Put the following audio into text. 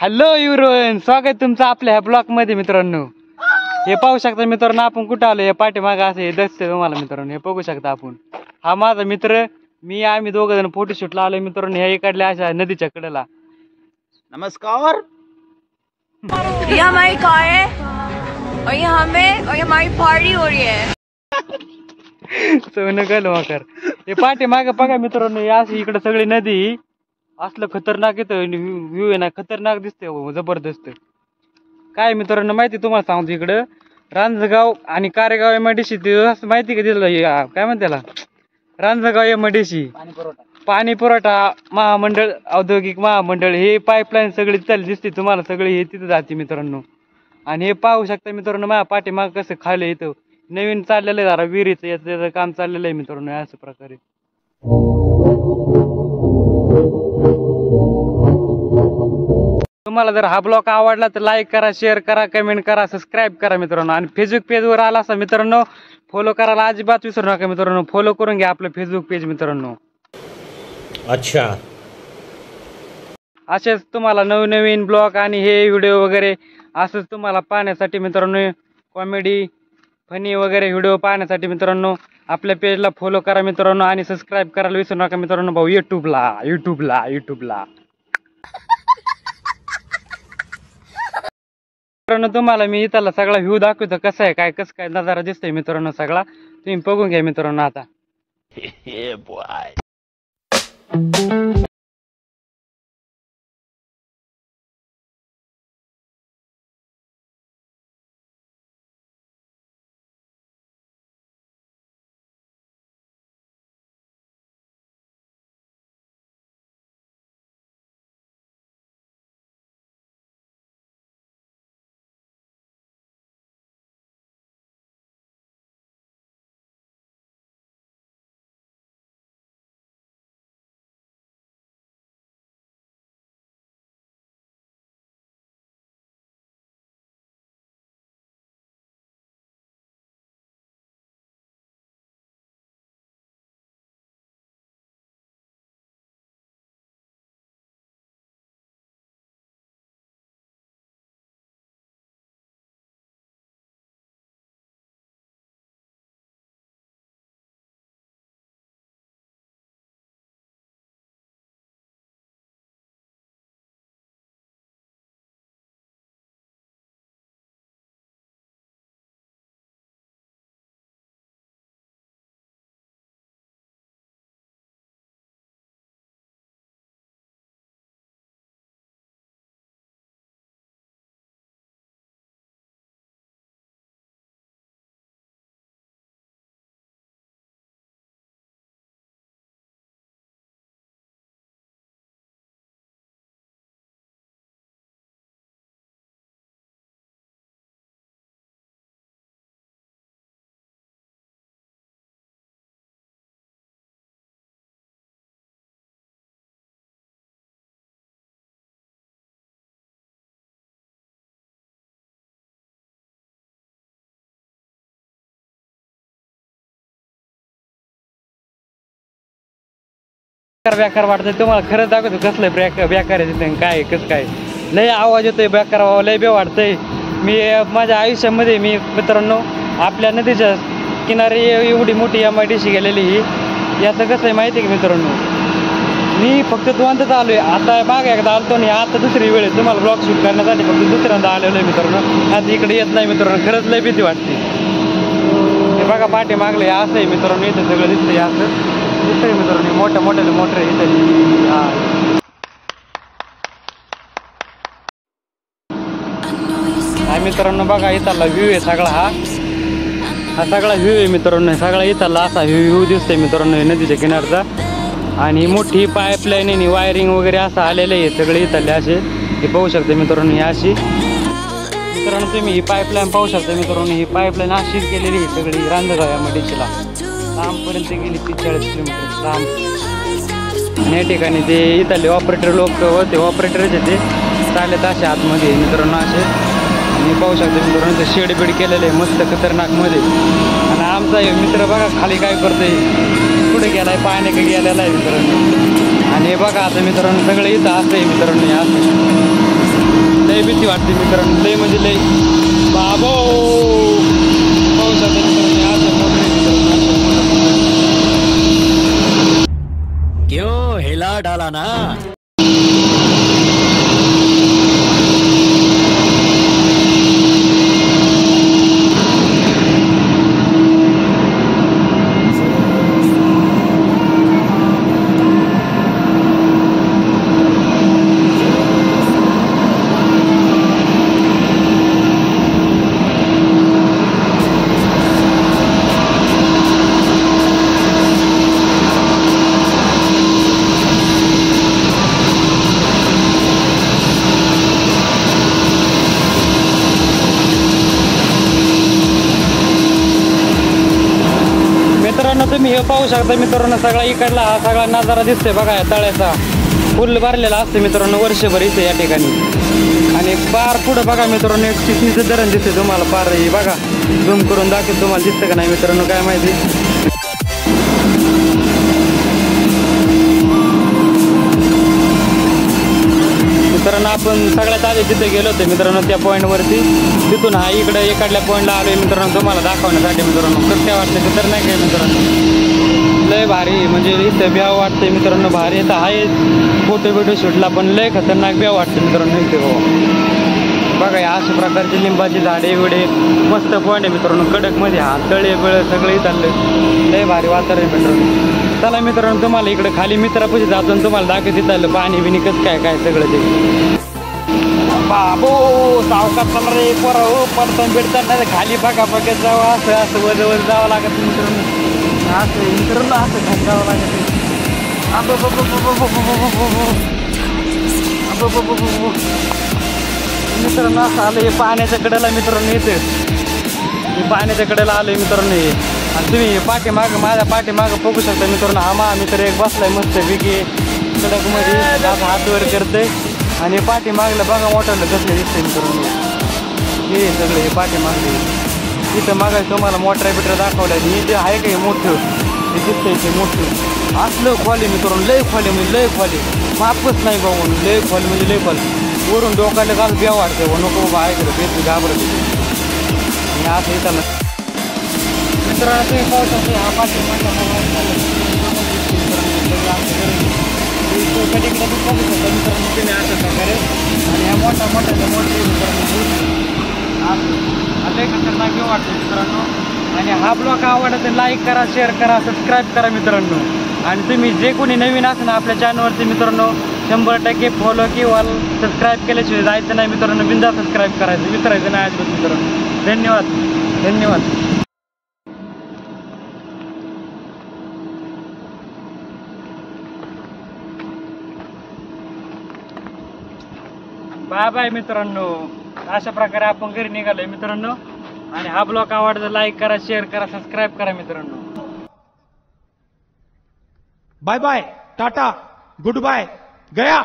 Hello everyone, स्वागत तुमचं आपल्या ह्या ब्लॉग मध्ये मित्रांनो. हे पाहू शकता मित्रांनो, आपण कुठं आलो. हे पाठीमागं असं हे दिसतंय तुम्हाला मित्रांनो. हे बघू शकता आपण. हा माझा मित्र, मी आम्ही दोघं जण फोटोशूटला आलोय मित्रांनो. ह्या इकडल्या अशा नदीच्या कडेला. नमस्कार. ये हमारी कार है और ये हमें और ये हमारी पार्टी हो रही है. सोनं गल वाकर. हे पाठीमागं बघा मित्रांनो, हे अशी इकडे सगळी नदी. असलं खतरनाक येतं व्ह्यू आहे ना, खतरनाक दिसते जबरदस्त. काय मित्रांनो माहिती तुम्हाला सांगतो, इकडं रांजगाव आणि कारेगाव एमआयडीसी असं माहिती का दिलं काय म्हणते त्याला, रांजगाव एमआयडीसी पाणी पुरवठा महामंडळ, औद्योगिक महामंडळ, हे पाईपलाईन सगळी चालली दिसते तुम्हाला. सगळी हे तिथं जाते मित्रांनो. आणि हे पाहू शकता मित्रांनो, माझ्या पाठीमाग कसं खाल्लं इथं नवीन चाललेलं आहे जरा विहिरीचं याचं काम चाललेलं आहे मित्रांनो. अशा प्रकारे तुम्हाला जर हा ब्लॉग आवडला तर लाईक करा, शेअर करा, कमेंट करा, सबस्क्राईब करा मित्रांनो. आणि फेसबुक पेजवर आला असा मित्रांनो, फॉलो करायला अजिबात विसरू नका मित्रांनो. फॉलो करून घ्या आपलं फेसबुक पेज मित्रांनो. अच्छा, असेच तुम्हाला नवीन ब्लॉग आणि हे व्हिडिओ वगैरे असंच तुम्हाला पाहण्यासाठी मित्रांनो, कॉमेडी फनी वगैरे व्हिडिओ पाहण्यासाठी मित्रांनो आपल्या पेजला फॉलो करा मित्रांनो. आणि सबस्क्राईब करायला विसरू नका मित्रांनो. भाऊ युट्यूबला मित्रांनो, तुम्हाला मी इथला सगळा व्ह्यू दाखवतो. कसं आहे कसं काय नजारा दिसतोय मित्रांनो सगळा. तुम्ही बघून घ्या मित्रांनो आता. बेकार वाटतंय तुम्हाला, खरंच दाखवतो कसलं बेकार आहे तिथे. काय कसं काय लय आवाज येतोय बेकार, लय बे वाटतंय. मी माझ्या आयुष्यामध्ये मी मित्रांनो आपल्या नदीच्या किनारी एवढी मोठी एमआयडीसी गेलेली ही. याचं कसं आहे माहिती आहे की मित्रांनो, मी फक्त दोनदाच आलोय. आता मागे एकदा आलतो आणि आता दुसरी वेळ आहे तुम्हाला ब्लॉग शूट करण्यासाठी फक्त दुसऱ्यांदा आलेलो आहे मित्रांनो. आता इकडे येत नाही मित्रांनो. खरंच लय भीती वाटते. हे बघा पाठी मागले असं आहे मित्रांनो, इथं सगळं दिसतंय असं दिसतंय मित्रांनो. मोठ्या मोटर इथं. हा मित्रांनो बघा इथला व्ह्यू आहे सगळा. हा सगळा व्ह्यू आहे मित्रांनो. सगळा इथला असा व्ह्यू दिसतोय मित्रांनो नदीच्या किनारचा. आणि मोठी पाईपलाईन आणि वायरिंग वगैरे असं आलेलं आहे सगळे इथले असे. हे पाहू शकता मित्रांनो. ही अशी मित्रांनो तुम्ही ही पाईपलाईन पाहू शकता मित्रांनो. ही पाईपलाईन अशीच केलेली आहे सगळी रांजगाव या मडीचीला लांबपर्यंत गेली 30-40 किलोमीटर लांब. आणि या ठिकाणी ते इथले ऑपरेटर लोक होते, ऑपरेटरच ते चालत असे आतमध्ये मित्रांनो असे. आणि पाहू शकता मित्रांनो ते शेड बेड केलेलं आहे मस्त खतरनाकमध्ये. आणि आमचा मित्र बघा खाली काय करतोय, कुठे गेलाय पाण्यात गेलेला आहे मित्रांनो. आणि हे बघा आता मित्रांनो सगळं इथं असं आहे मित्रांनो. असं लय भीती वाटते मित्रांनो, लय म्हणजे लय. बाबो पाऊस आता मित्रांनो असं मोठं मित्रांनो. क्यों हिला डाला ना. मित्रांनो तुम्ही हे पाहू शकता मित्रांनो, सगळा इकडला हा सगळा नजारा दिसतोय बघा या तळ्याचा. फुल भरलेला असते मित्रांनो वर्षभर इथे या ठिकाणी. आणि पार पुढं बघा मित्रांनो एक चिचणीचं धरण दिसते तुम्हाला. पार हे बघा झूम करून दाखवतो तुम्हाला, दिसतं का नाही मित्रांनो काय माहिती. मित्रांनो आपण सगळ्यात आधी तिथे गेलो होतो मित्रांनो त्या पॉईंटवरती. तिथून हा इकडे एकडल्या पॉईंटला आलोय मित्रांनो तुम्हाला दाखवण्यासाठी मित्रांनो. कसं काय वाटतं ते तर नाही काय मित्रांनो, लय भारी म्हणजे इथं ब्याव वाटतंय मित्रांनो. भारी इथं आहे फोटो बिटो शूटला, पण लय खतरनाक ब्याव वाटतं मित्रांनो इथे. हो बघा अशा प्रकारची लिंबाची झाडे विडे मस्त पॉईंट आहे मित्रांनो. कडकमध्ये हा तळे बिळ सगळं चाललंय, लय भारी वातावरण मित्रांनो. चला मित्रांनो तुम्हाला इकडे खाली मित्रापाशी जातो आणि तुम्हाला दाखवत आलं पाणी बिणी कसं काय काय सगळं ते. बाबो सावकाश चालला रे पोरा, हो पडताना बिडताना खाली बघा बघत जावं, असं असं वर वर जावं लागत मित्रांनो. असं मित्रांनो असं खाली जावं लागत. मित्रांनो असं आलं हे पाण्याच्या कडेला मित्रांनो येते. हे पाण्याच्या कडेला आलोय मित्रांनो हे. आणि तुम्ही पाठीमागं माझ्या पाठीमागं बघू शकता मित्रांनो, हा मा मित्र एक बसलाय मस्त वेगळी कडकमध्ये असं हात वर करतंय. आणि पाठीमागलं बघा मोठं कसलं दिसतंय मित्रांनो. हे सगळे हे पाठीमागले इथं मागायचं तुम्हाला मोटरा बिटरा दाखवलाय. हे जे आहे का हे मोठं हे दिसतंय ते मोठं असलं खोली मित्रांनो, लय खोली म्हणजे लय खोली, मापच नाही बघून लय खोली म्हणजे लय खोली. वरून डोकायला काल ब्या वाटतं नको बाबा ऐकलं बेस घाबरत. आणि असं येताना मित्रांनो तुम्ही पाहू शकता हा पाठीमागला कधी बघू शकता मित्रांनो तुम्ही अशा प्रकारे. आणि ह्या मोठ्या मोठ्या मोठे लय खतरनाक वाटतं मित्रांनो. आणि हा ब्लॉग आवडला तर लाईक करा, शेअर करा, सबस्क्राईब करा मित्रांनो. आणि तुम्ही जे कोणी नवीन असेल ना आपल्या चॅनलवरती मित्रांनो 100% फॉलो किंवा सबस्क्राईब केल्याशिवाय जायचं नाही मित्रांनो. बिंदा सबस्क्राईब करायचं, विसरायचं नाही अजिबात मित्रांनो. धन्यवाद धन्यवाद. बाय बाय मित्रांनो. अशा प्रकारे आपण घरी निघालोय मित्रांनो. आणि हा ब्लॉग आवडला लाईक करा, शेअर करा, सबस्क्राईब करा मित्रांनो. Bye bye, tata, goodbye, गया.